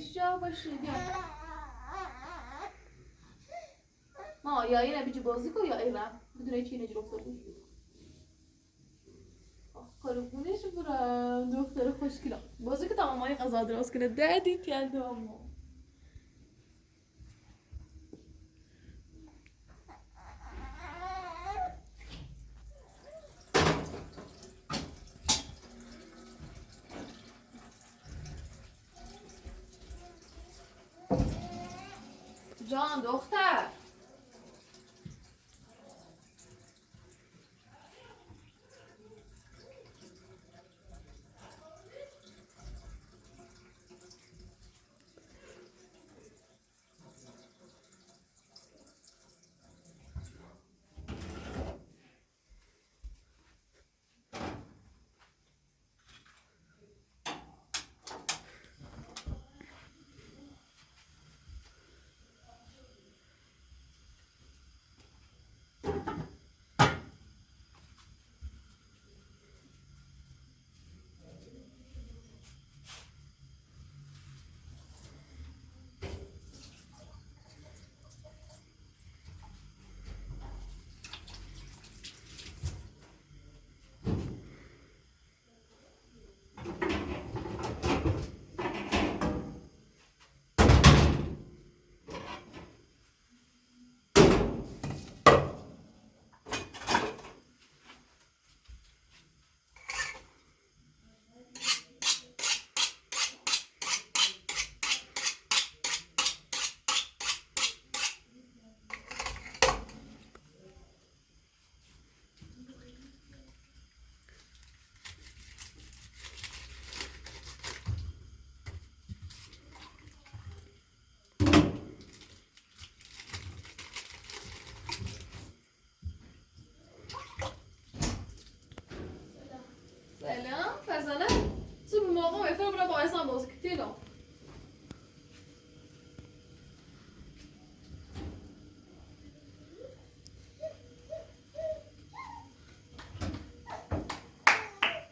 جا باشی بیا ما یا اینه بیجی بازی کن یا ایلم بدون چی نجر افتادی قربونش برم دختر خوشگلا بازی که تمامایی غذا درست کنه دادی تیل دوامو جان دختر سلام فرزانه تو به موقع ویفر برای با احسان بازی کتیلو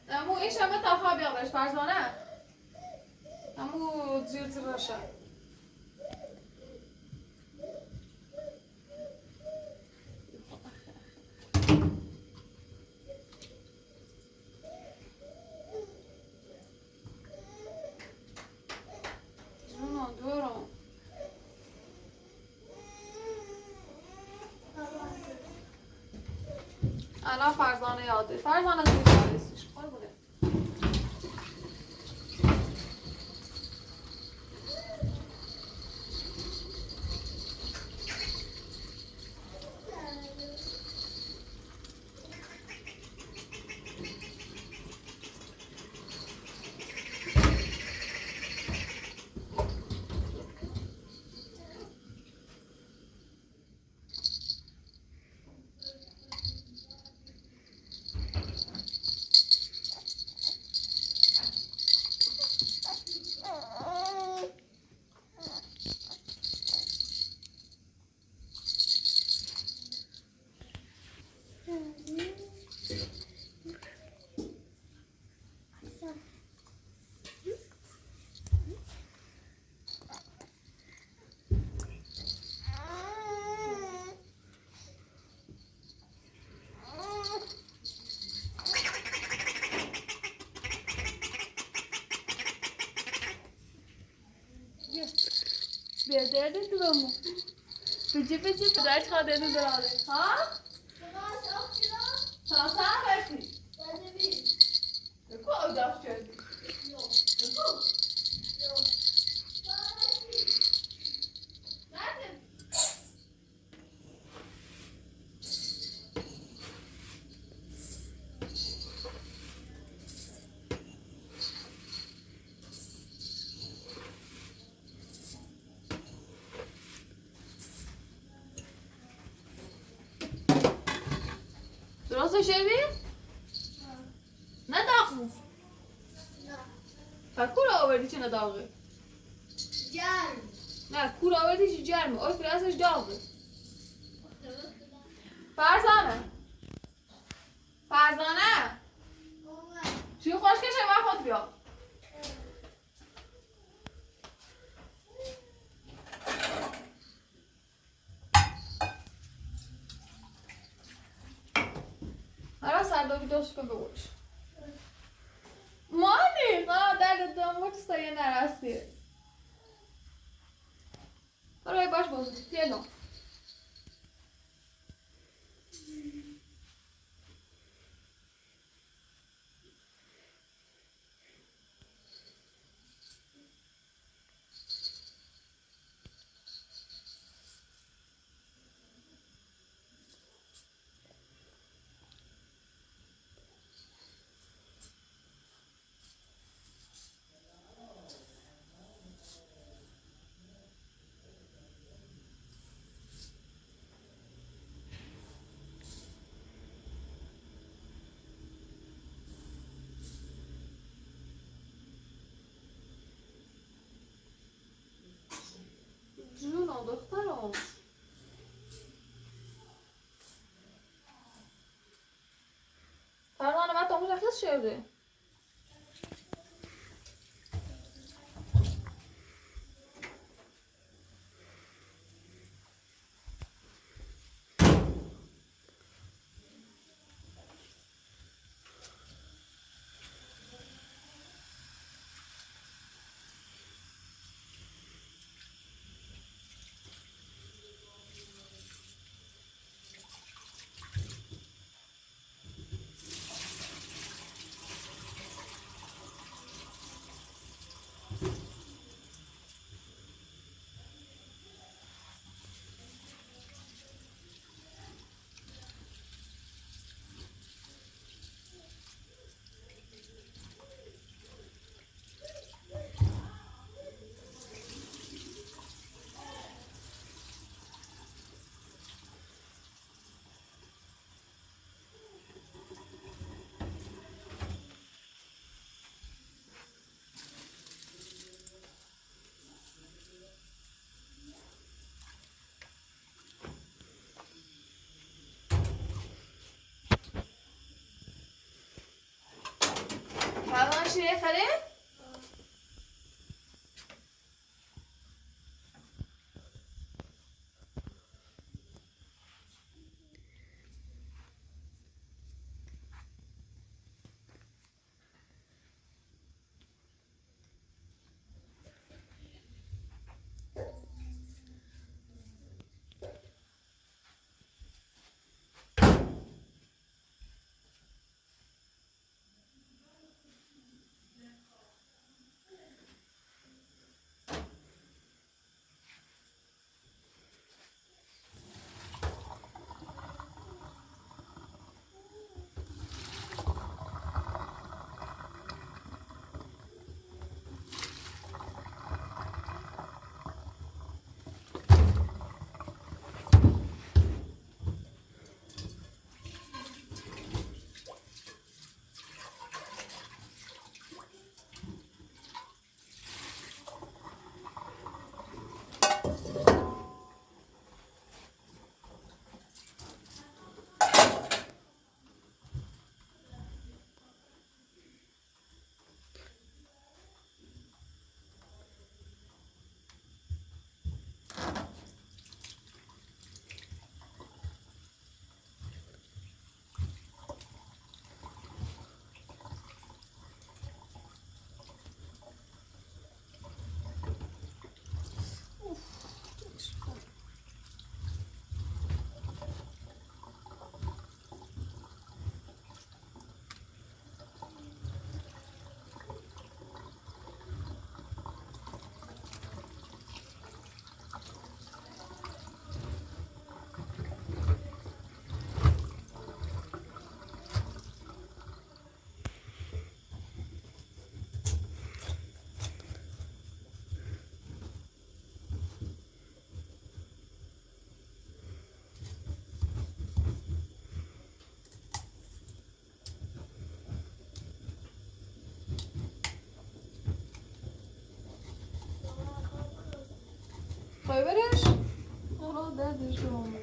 امو این شبه تفا بیا برش فرزانه امو زیر زیر باشه الان فرزانه یاده فرزانه زیر باریسیش خواه بوده Bederde durumu. Peci ders kadını duralı. Ha? Sana sen versin. Ben de bir. Koy da şöyle. Yok. Yok. Nerede? درست شدی؟ نه داغو نه کور آوردی چه نداغه؟ جرم نه کور آوردی چه جرمه آی فرستش داغه فرزانه فرزانه چی خوشکشه من خود بیا Ara sarda vidosku byłeś. Monika, derdy domu stoję na razie. Oraya baş bozuk. Jedno. Juno, دخترم. فرمان من تو مشخص شده. فرمان شیره خرید؟ خواهی برش؟ آرا دردش دوامه.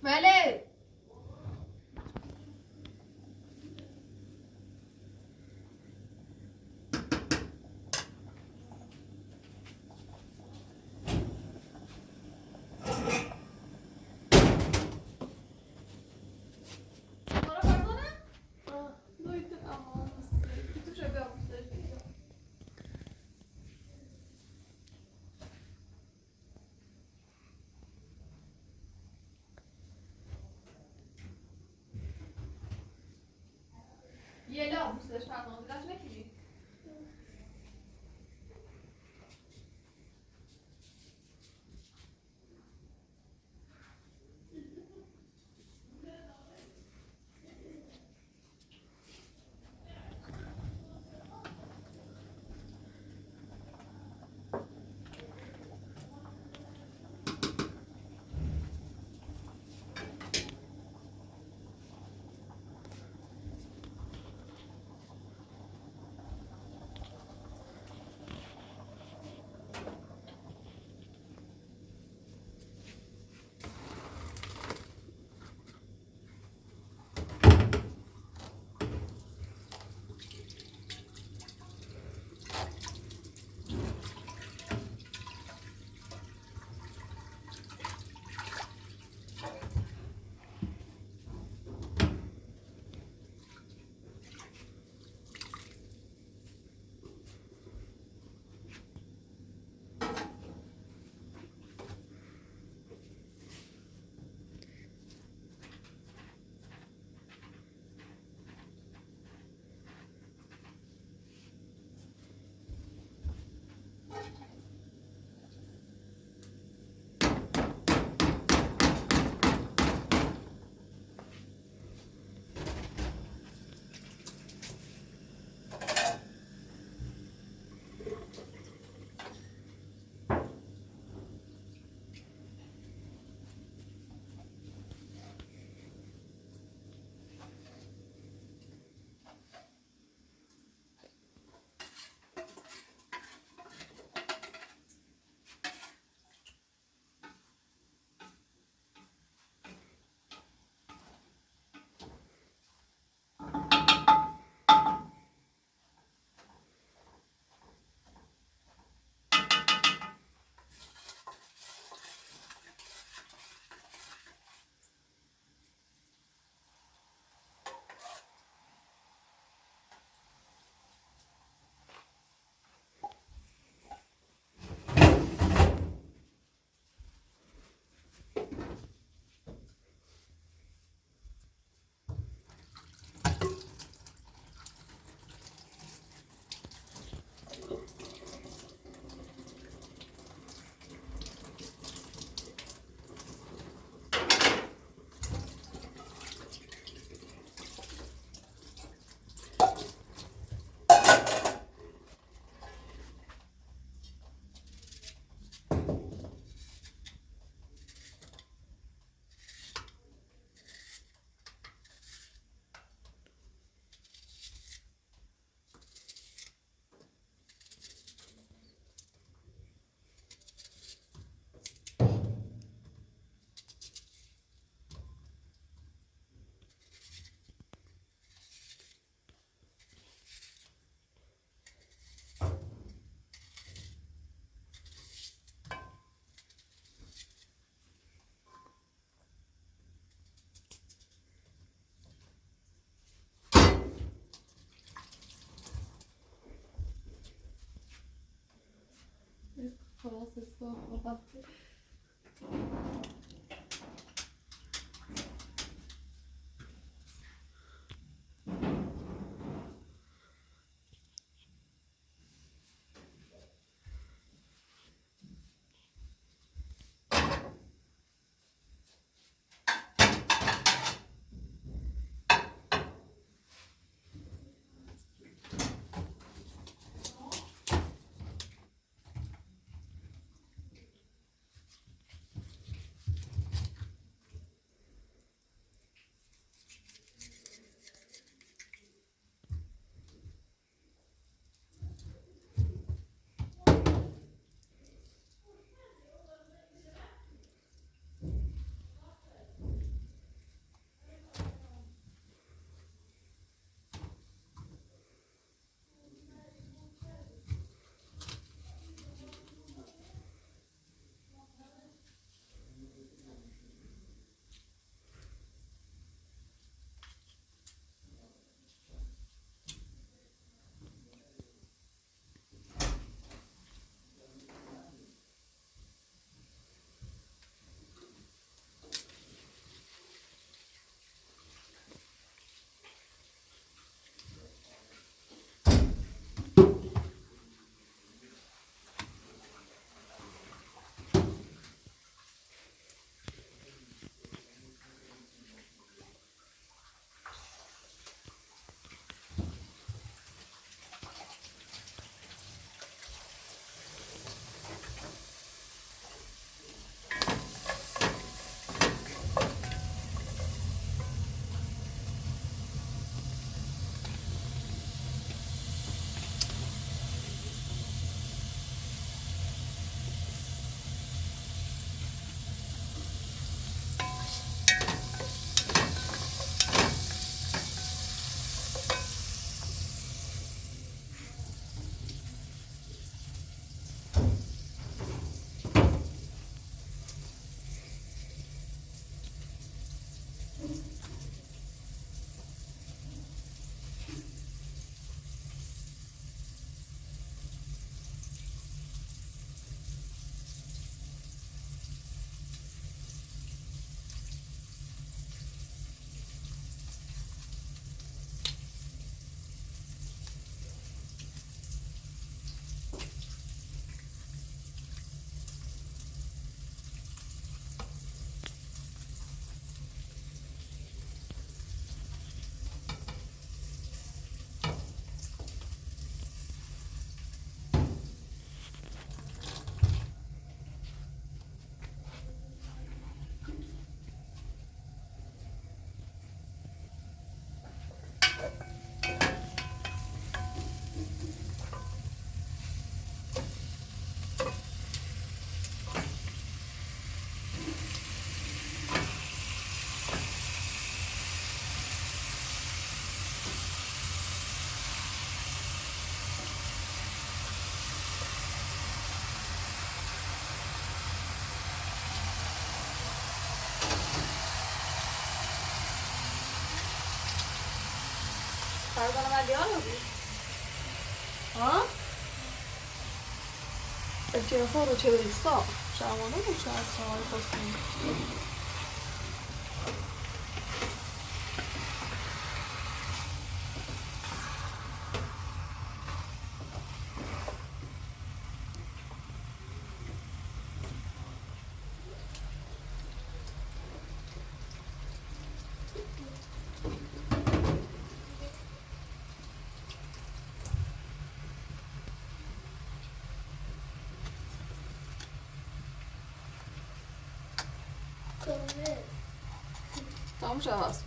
مالك؟ مرة فرزانة؟ ضيت الأمان كنت مشبعة مستشفى. يلا مستشفى عمان قاعد نكلي. خلاص الصوت. Kardan haber diyor mu? Ha? Perché fuori c'è il sto. Ciao, ma dove c'è il sto? Come? Tam czas.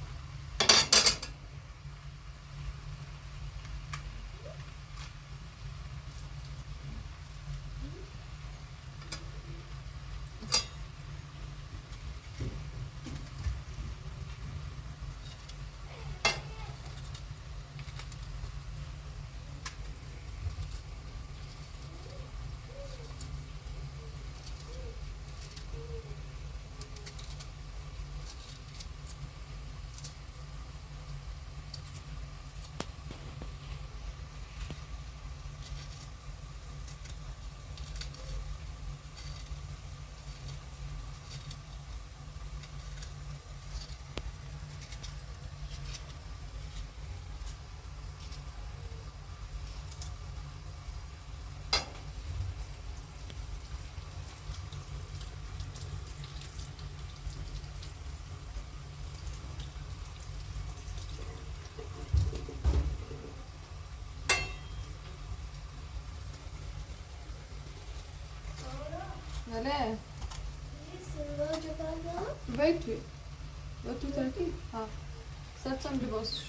Nele? Sembra giocare? Vai tu. Vai tu taki? Ha. Sercem libos.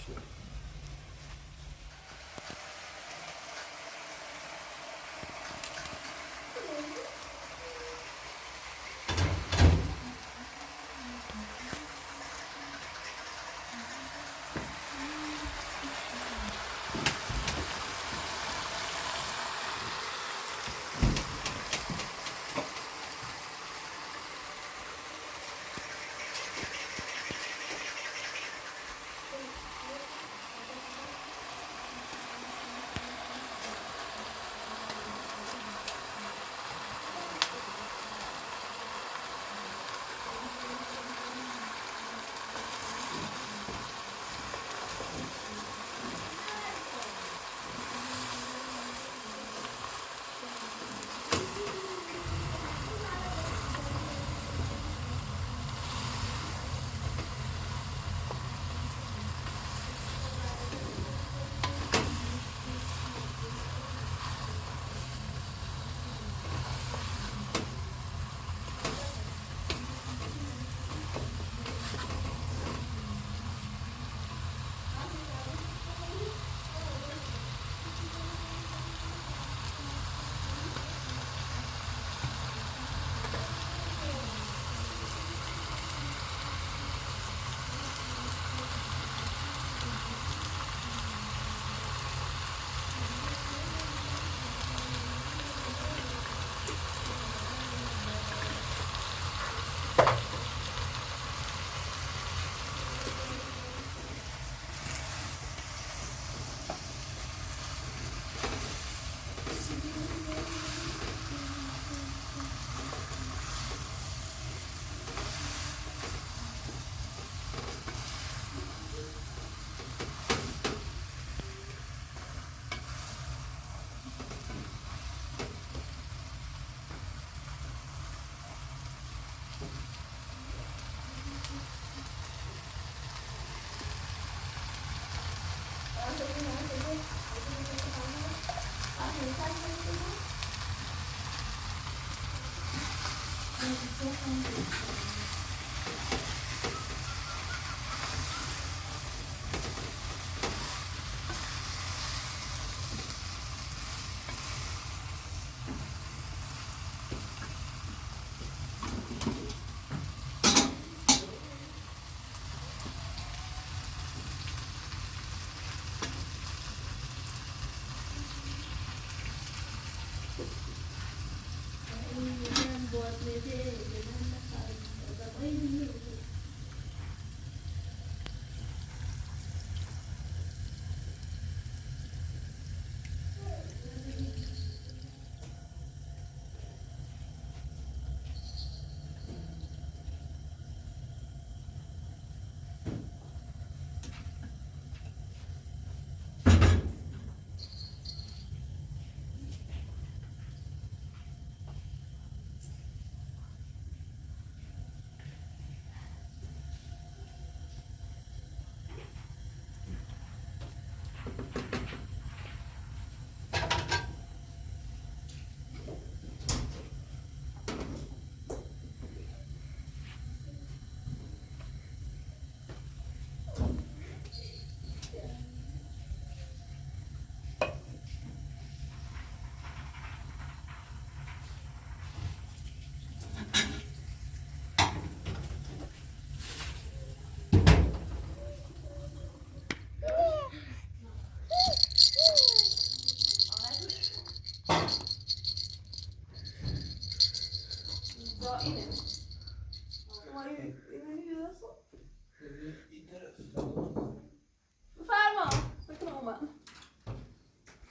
بفرما بکن اومد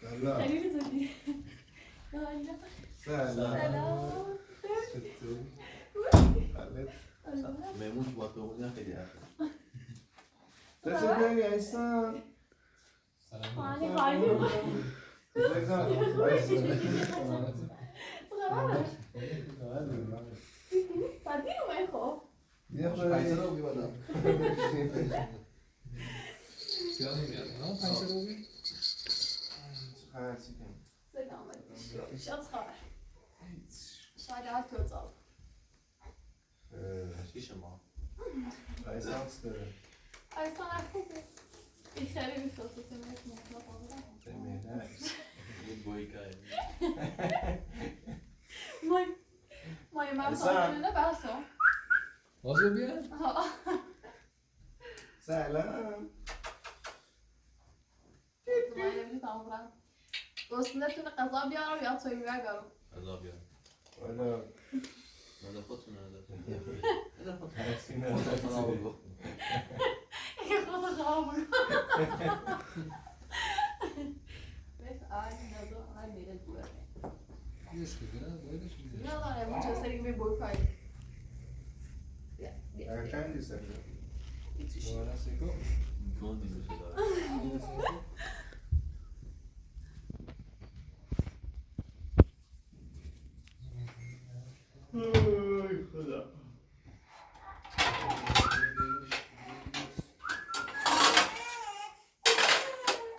سلام خیلی چطوری؟ سلام چطوری؟ میمون با تو بودن خیلی حرفه چطوری ایسان؟ خانه خالی بعدی اومد خب یه پنجه خورده رو بی بالا هرچی کنی سلامتی شاد خبر شاید تو زال شیش ما ایسانس داره ایسان خوبه این خیلی میفرسته سمیت مطلب بمیده یه بایی که مای من ایسان. سازمونه بحثم بازو بیا سلام مای نمیدی تمام گستنتون قضا بیارم یا توی بیارم عذاب بیار والا نظر خودتون نظر هرچی خودتون نداره آقا گفت یه خود خواب بگم بس آنی نظر آنی میره دوره بیش بگیرم بایدش میگیرم نه داره من چه سری می بوکای چندی سر دوباره سیکو کون دیگه شده اوی خدا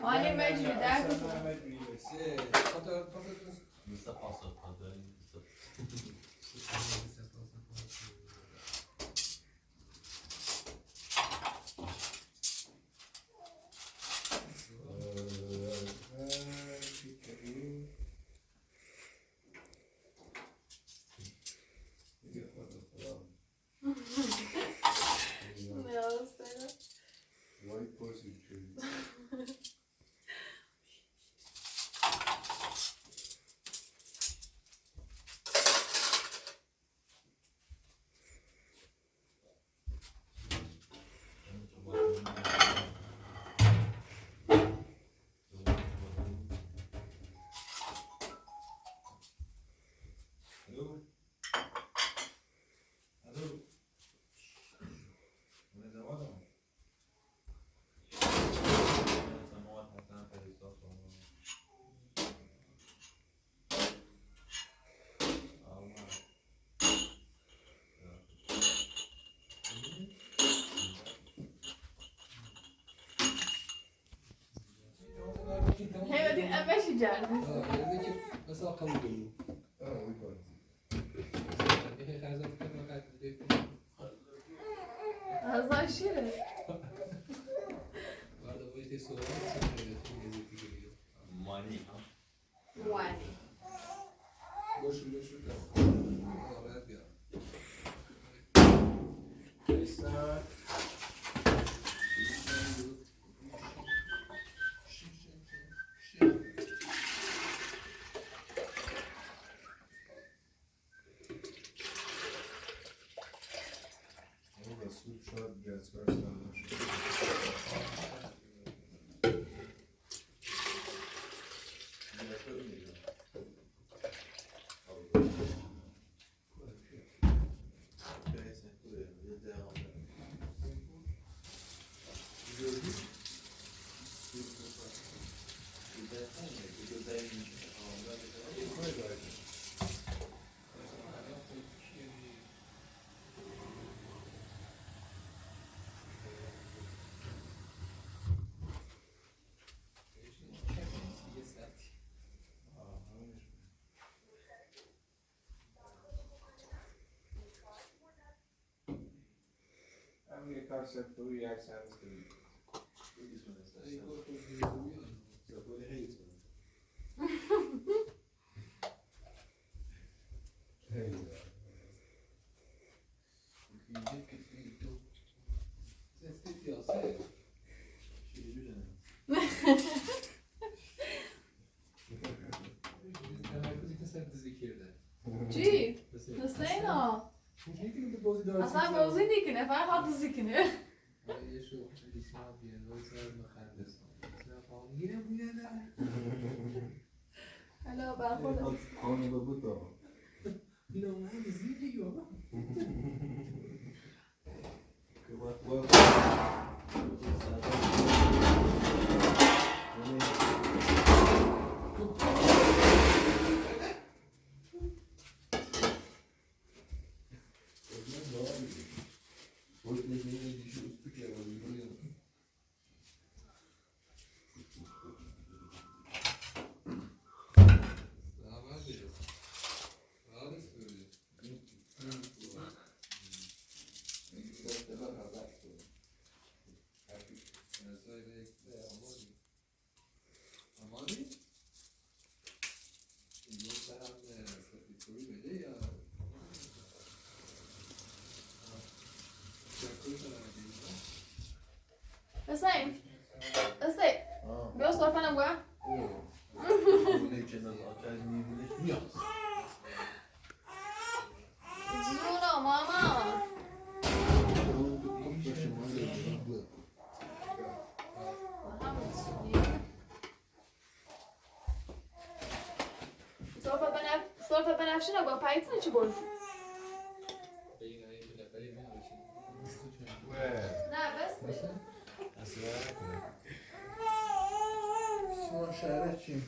آنی مجبور در سه خاطر مثل پاسا پادری وای پرسید شدی هی بدین امشی جرد یکی مثلا قبول داریم وای پرسید یکی خرزت کنم وقت دیگه هزار شیره بعد وقتی سوال سوال دیگه مانی ها وانی باش آره بیا ایسان اون رسول شاید جزگاه سلام شد هم یه کار سفت یک سرس کنید چی؟ حسینا میشه که به بازی داره اصلا بازی نکنه فقط حافظی کنه یه شو لیسان بیان وای سر مخندس نفهم گیرم بیاده حالا برخورد خانه به بودا اینا من زیدی یا که وقت حسین بیا صرفه نگوه جونو ماما صرفه بنفشه نگوه پاییتونه چی بود؟ نه بس شما شهره چی؟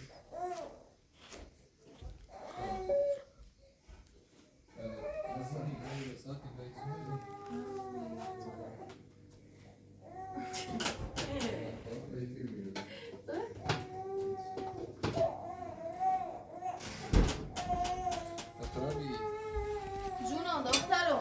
جونو دخترو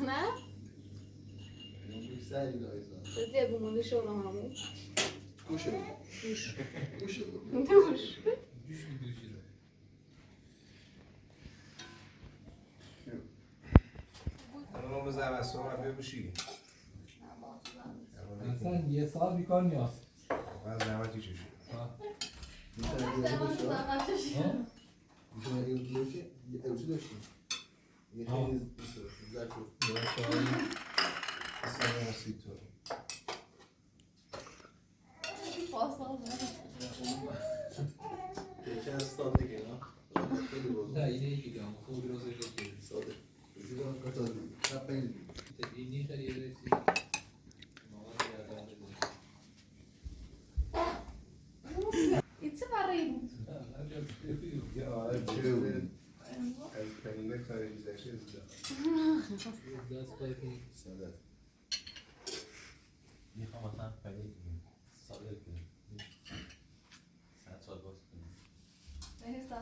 نه؟ بذار بمونه شو رو همون گوشه دوش گوشه دوش الان روز زمستون رو بشی اصلا یه سال بیکار نیاز من زحمتی چشی میشه اگه بگیره یه اوچه داشتیم یه خیلی زد شد اصلا سی تو یکی از سال دیگه نه نه اینه یکی دام خود روزش رو کنید ساده وجود هم کتا دید شب پنج دید اینی خیلی رسی مامان گردن بده ایتse varayım. یا چه بود از پنینه خریزش ازده دست کنید ساده میخوام مثلا خیلی ساده کنیم 100 سال باز کنیم Beni sağ